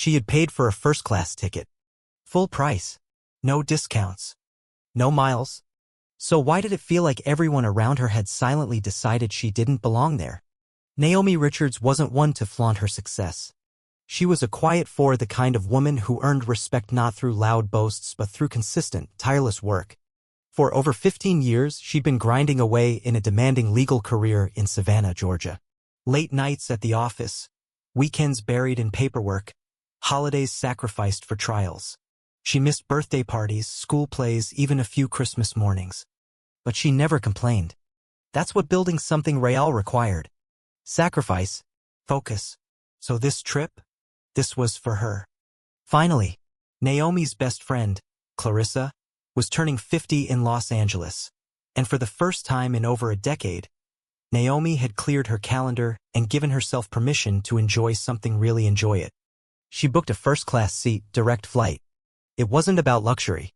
She had paid for a first-class ticket. Full price. No discounts. No miles. So why did it feel like everyone around her had silently decided she didn't belong there? Naomi Richards wasn't one to flaunt her success. She was a quiet the kind of woman who earned respect not through loud boasts but through consistent, tireless work. For over 15 years, she'd been grinding away in a demanding legal career in Savannah, Georgia. Late nights at the office, weekends buried in paperwork, holidays sacrificed for trials. She missed birthday parties, school plays, even a few Christmas mornings. But she never complained. That's what building something real required. Sacrifice, focus. So this trip? This was for her. Finally, Naomi's best friend, Clarissa, was turning 50 in Los Angeles. And for the first time in over a decade, Naomi had cleared her calendar and given herself permission to enjoy something really enjoy it. She booked a first-class seat, direct flight. It wasn't about luxury.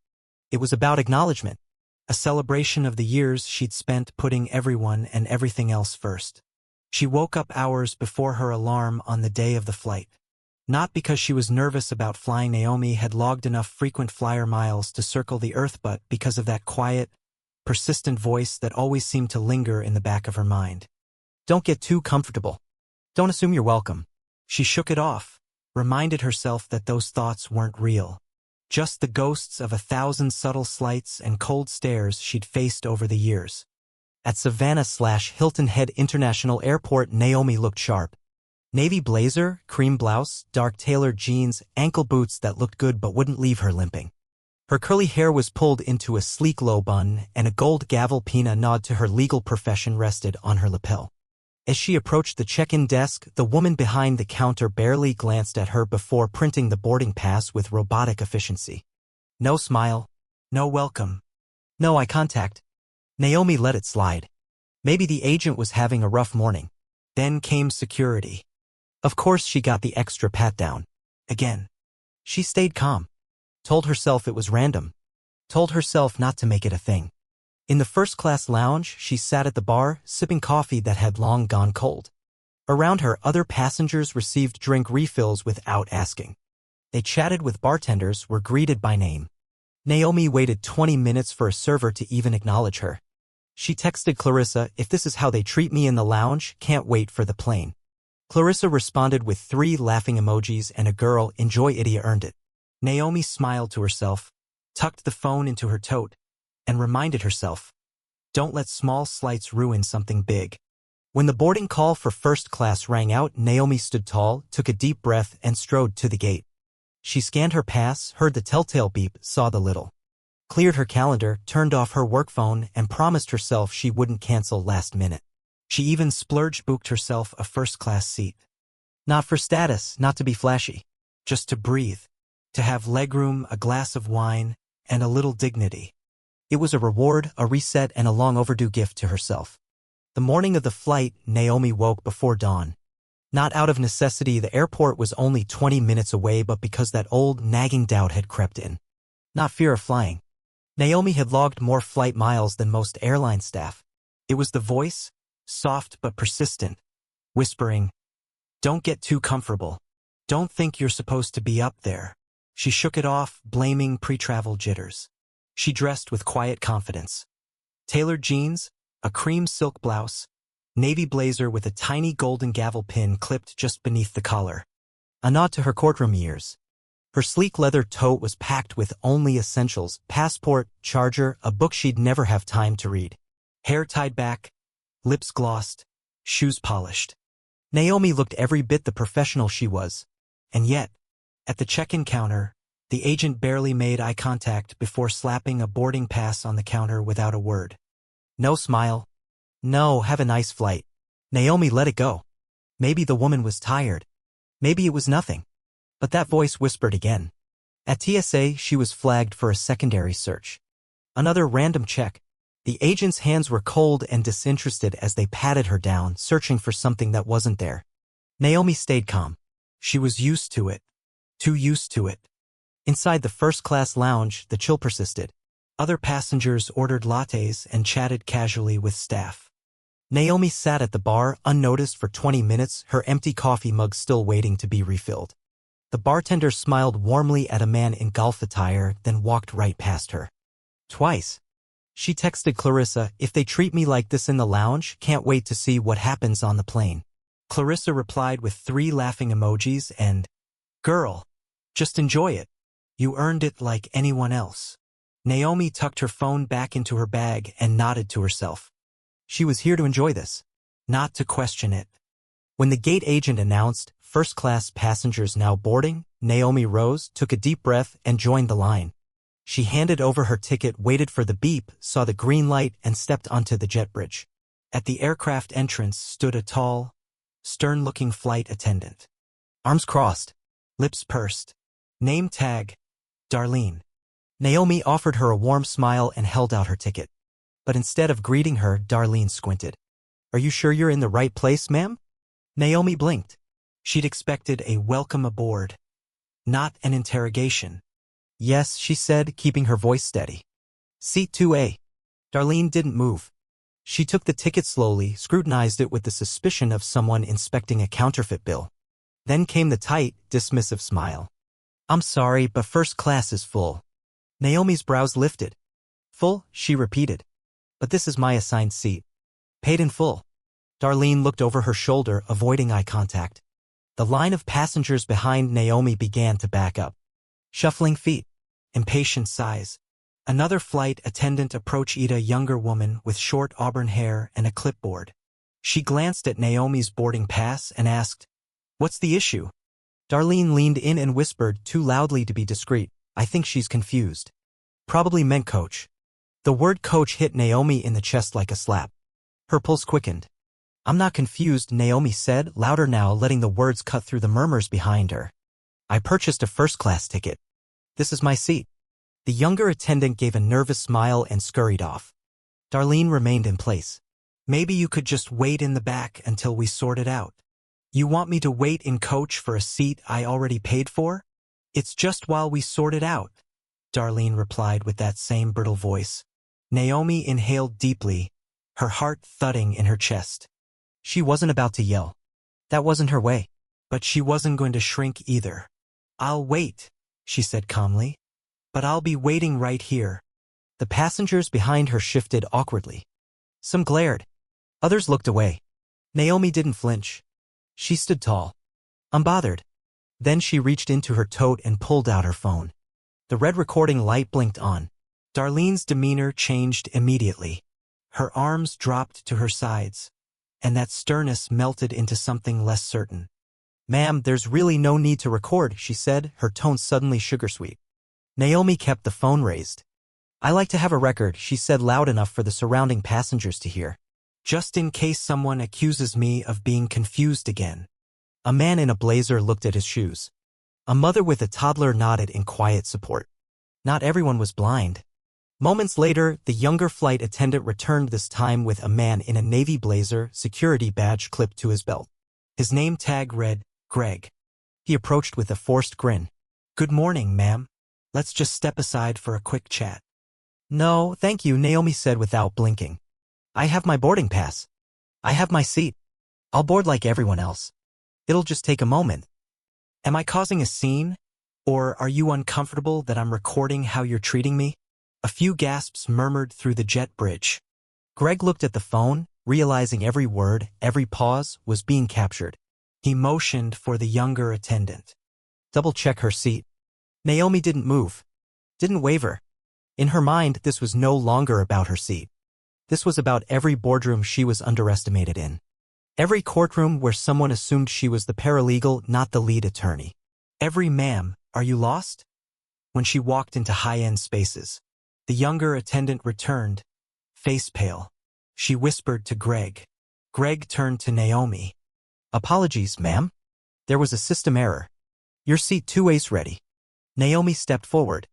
It was about acknowledgement, a celebration of the years she'd spent putting everyone and everything else first. She woke up hours before her alarm on the day of the flight. Not because she was nervous about flying. Naomi had logged enough frequent flyer miles to circle the earth, but because of that quiet, persistent voice that always seemed to linger in the back of her mind. Don't get too comfortable. Don't assume you're welcome. She shook it off, reminded herself that those thoughts weren't real. Just the ghosts of 1,000 subtle slights and cold stares she'd faced over the years. At Savannah/Hilton Head International Airport, Naomi looked sharp. Navy blazer, cream blouse, dark tailored jeans, ankle boots that looked good but wouldn't leave her limping. Her curly hair was pulled into a sleek low bun, and a gold gavel pin, a nod to her legal profession, rested on her lapel. As she approached the check-in desk, the woman behind the counter barely glanced at her before printing the boarding pass with robotic efficiency. No smile, no welcome, no eye contact. Naomi let it slide. Maybe the agent was having a rough morning. Then came security. Of course she got the extra pat-down. Again. She stayed calm. Told herself it was random. Told herself not to make it a thing. In the first-class lounge, she sat at the bar, sipping coffee that had long gone cold. Around her, other passengers received drink refills without asking. They chatted with bartenders, were greeted by name. Naomi waited 20 minutes for a server to even acknowledge her. She texted Clarissa, "If this is how they treat me in the lounge, can't wait for the plane." Clarissa responded with 3 laughing emojis and a girl, "Enjoy it, you earned it." Naomi smiled to herself, tucked the phone into her tote, and reminded herself, don't let small slights ruin something big. When the boarding call for first class rang out, Naomi stood tall, took a deep breath, and strode to the gate. She scanned her pass, heard the telltale beep, saw the little. Cleared her calendar, turned off her work phone, and promised herself she wouldn't cancel last minute. She even booked herself a first-class seat. Not for status, not to be flashy. Just to breathe. To have legroom, a glass of wine, and a little dignity. It was a reward, a reset, and a long-overdue gift to herself. The morning of the flight, Naomi woke before dawn. Not out of necessity, the airport was only 20 minutes away, but because that old, nagging doubt had crept in. Not fear of flying. Naomi had logged more flight miles than most airline staff. It was the voice, soft but persistent, whispering, "Don't get too comfortable. Don't think you're supposed to be up there." She shook it off, blaming pre-travel jitters. She dressed with quiet confidence. Tailored jeans, a cream silk blouse, navy blazer with a tiny golden gavel pin clipped just beneath the collar. A nod to her courtroom years. Her sleek leather tote was packed with only essentials: passport, charger, a book she'd never have time to read. Hair tied back, lips glossed, shoes polished. Naomi looked every bit the professional she was. And yet, at the check-in counter, the agent barely made eye contact before slapping a boarding pass on the counter without a word. No smile. No, have a nice flight. Naomi let it go. Maybe the woman was tired. Maybe it was nothing. But that voice whispered again. At TSA, she was flagged for a secondary search. Another random check. The agent's hands were cold and disinterested as they patted her down, searching for something that wasn't there. Naomi stayed calm. She was used to it. Too used to it. Inside the first-class lounge, the chill persisted. Other passengers ordered lattes and chatted casually with staff. Naomi sat at the bar, unnoticed for 20 minutes, her empty coffee mug still waiting to be refilled. The bartender smiled warmly at a man in golf attire, then walked right past her. Twice. She texted Clarissa, "If they treat me like this in the lounge, can't wait to see what happens on the plane." Clarissa replied with 3 laughing emojis and, "Girl, just enjoy it. You earned it like anyone else." Naomi tucked her phone back into her bag and nodded to herself. She was here to enjoy this, not to question it. When the gate agent announced, "First-class passengers now boarding," Naomi rose, took a deep breath, and joined the line. She handed over her ticket, waited for the beep, saw the green light, and stepped onto the jet bridge. At the aircraft entrance stood a tall, stern-looking flight attendant. Arms crossed, lips pursed. Name tag, Darlene. Naomi offered her a warm smile and held out her ticket. But instead of greeting her, Darlene squinted. "Are you sure you're in the right place, ma'am?" Naomi blinked. She'd expected a welcome aboard, not an interrogation. "Yes," she said, keeping her voice steady. "Seat 2A. Darlene didn't move. She took the ticket slowly, scrutinized it with the suspicion of someone inspecting a counterfeit bill. Then came the tight, dismissive smile. "I'm sorry, but first class is full." Naomi's brows lifted. "Full?" she repeated. "But this is my assigned seat. Paid in full." Darlene looked over her shoulder, avoiding eye contact. The line of passengers behind Naomi began to back up. Shuffling feet. Impatient sighs. Another flight attendant approached a younger woman with short auburn hair and a clipboard. She glanced at Naomi's boarding pass and asked, "What's the issue?" Darlene leaned in and whispered, too loudly to be discreet, "I think she's confused." Probably meant coach. The word coach hit Naomi in the chest like a slap. Her pulse quickened. "I'm not confused," Naomi said, louder now, letting the words cut through the murmurs behind her. "I purchased a first-class ticket. This is my seat." The younger attendant gave a nervous smile and scurried off. Darlene remained in place. "Maybe you could just wait in the back until we sort it out." "You want me to wait in coach for a seat I already paid for?" "It's just while we sort it out," Darlene replied with that same brittle voice. Naomi inhaled deeply, her heart thudding in her chest. She wasn't about to yell. That wasn't her way. But she wasn't going to shrink either. "I'll wait," she said calmly. "But I'll be waiting right here." The passengers behind her shifted awkwardly. Some glared. Others looked away. Naomi didn't flinch. She stood tall, unbothered. Then she reached into her tote and pulled out her phone. The red recording light blinked on. Darlene's demeanor changed immediately. Her arms dropped to her sides, and that sternness melted into something less certain. "Ma'am, there's really no need to record," she said, her tone suddenly sugar-sweet. Naomi kept the phone raised. "I like to have a record," she said loud enough for the surrounding passengers to hear. "Just in case someone accuses me of being confused again." A man in a blazer looked at his shoes. A mother with a toddler nodded in quiet support. Not everyone was blind. Moments later, the younger flight attendant returned, this time with a man in a navy blazer, security badge clipped to his belt. His name tag read, Greg. He approached with a forced grin. "Good morning, ma'am. Let's just step aside for a quick chat." "No, thank you," Naomi said without blinking. "I have my boarding pass. I have my seat. I'll board like everyone else. It'll just take a moment." "Am I causing a scene? Or are you uncomfortable that I'm recording how you're treating me?" A few gasps murmured through the jet bridge. Greg looked at the phone, realizing every word, every pause, was being captured. He motioned for the younger attendant. "Double-check her seat." Naomi didn't move, didn't waver. In her mind, this was no longer about her seat. This was about every boardroom she was underestimated in. Every courtroom where someone assumed she was the paralegal, not the lead attorney. Every "Ma'am, are you lost?" when she walked into high-end spaces. The younger attendant returned, face pale. She whispered to Greg. Greg turned to Naomi. "Apologies, ma'am. There was a system error. Your seat 2A's ready." Naomi stepped forward.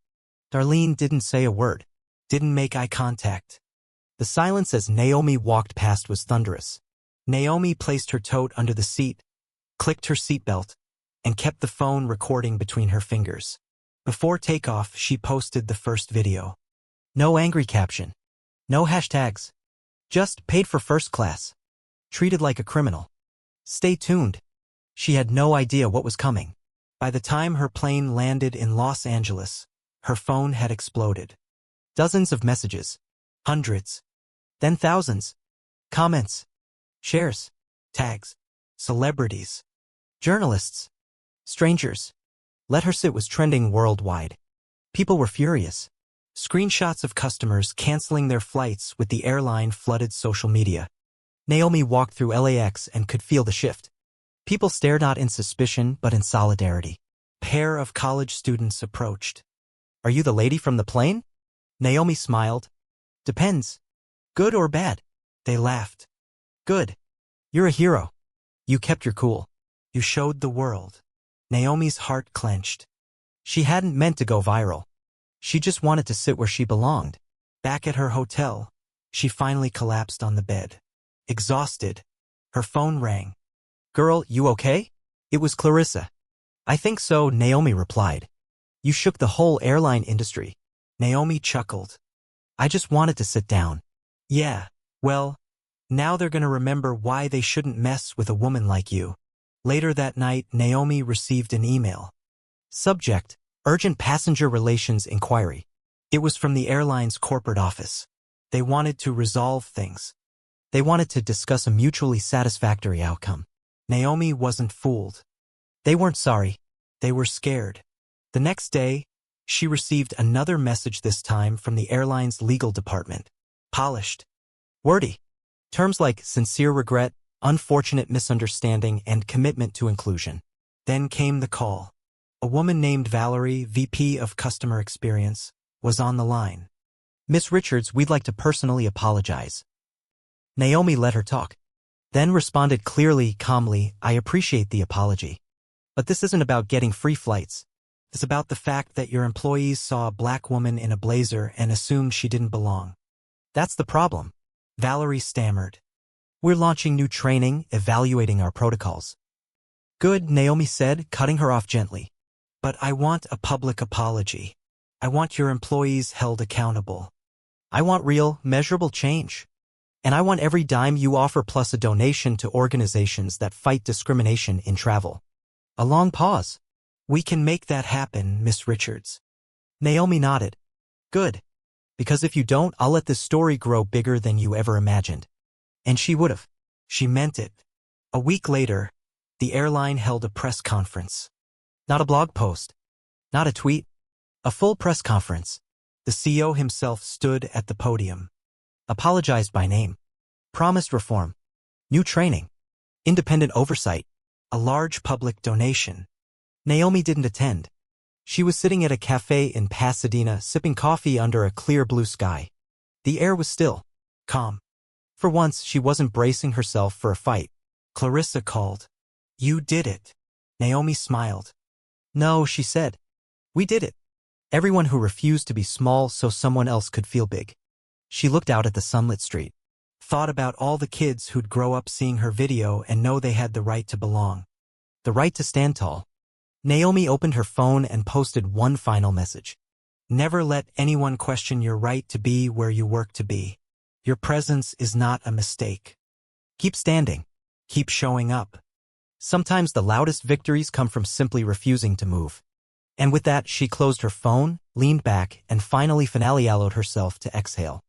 Darlene didn't say a word, didn't make eye contact. The silence as Naomi walked past was thunderous. Naomi placed her tote under the seat, clicked her seatbelt, and kept the phone recording between her fingers. Before takeoff, she posted the first video. No angry caption. No hashtags. Just paid for first class. Treated like a criminal. Stay tuned. She had no idea what was coming. By the time her plane landed in Los Angeles, her phone had exploded. Dozens of messages. Hundreds. Then thousands. Comments. Shares. Tags. Celebrities. Journalists. Strangers. Let Her Sit was trending worldwide. People were furious. Screenshots of customers canceling their flights with the airline flooded social media. Naomi walked through LAX and could feel the shift. People stared not in suspicion but in solidarity. Pair of college students approached. "Are you the lady from the plane?" Naomi smiled. "Depends. Good or bad?" They laughed. "Good. You're a hero. You kept your cool. You showed the world." Naomi's heart clenched. She hadn't meant to go viral. She just wanted to sit where she belonged. Back at her hotel, she finally collapsed on the bed. Exhausted, her phone rang. "Girl, you okay?" It was Clarissa. "I think so," Naomi replied. "You shook the whole airline industry." Naomi chuckled. "I just wanted to sit down." "Yeah, well, now they're gonna remember why they shouldn't mess with a woman like you." Later that night, Naomi received an email. Subject: Urgent Passenger Relations Inquiry. It was from the airline's corporate office. They wanted to resolve things. They wanted to discuss a mutually satisfactory outcome. Naomi wasn't fooled. They weren't sorry. They were scared. The next day, she received another message, this time from the airline's legal department. Polished. Wordy. Terms like sincere regret, unfortunate misunderstanding, and commitment to inclusion. Then came the call. A woman named Valerie, VP of Customer Experience, was on the line. "Miss Richards, we'd like to personally apologize." Naomi let her talk, then responded clearly, calmly, "I appreciate the apology. But this isn't about getting free flights. It's about the fact that your employees saw a black woman in a blazer and assumed she didn't belong. That's the problem." Valerie stammered. "We're launching new training, evaluating our protocols." "Good," Naomi said, cutting her off gently. "But I want a public apology. I want your employees held accountable. I want real, measurable change. And I want every dime you offer plus a donation to organizations that fight discrimination in travel." A long pause. "We can make that happen, Miss Richards." Naomi nodded. "Good. Because if you don't, I'll let this story grow bigger than you ever imagined." And she would have. She meant it. A week later, the airline held a press conference. Not a blog post. Not a tweet. A full press conference. The CEO himself stood at the podium. Apologized by name. Promised reform. New training. Independent oversight. A large public donation. Naomi didn't attend. She was sitting at a cafe in Pasadena, sipping coffee under a clear blue sky. The air was still. Calm. For once, she wasn't bracing herself for a fight. Clarissa called. "You did it." Naomi smiled. "No," she said. "We did it. Everyone who refused to be small so someone else could feel big." She looked out at the sunlit street. Thought about all the kids who'd grow up seeing her video and know they had the right to belong. The right to stand tall. Naomi opened her phone and posted one final message. "Never let anyone question your right to be where you work to be. Your presence is not a mistake. Keep standing. Keep showing up. Sometimes the loudest victories come from simply refusing to move." And with that, she closed her phone, leaned back, and finally finale-allowed herself to exhale.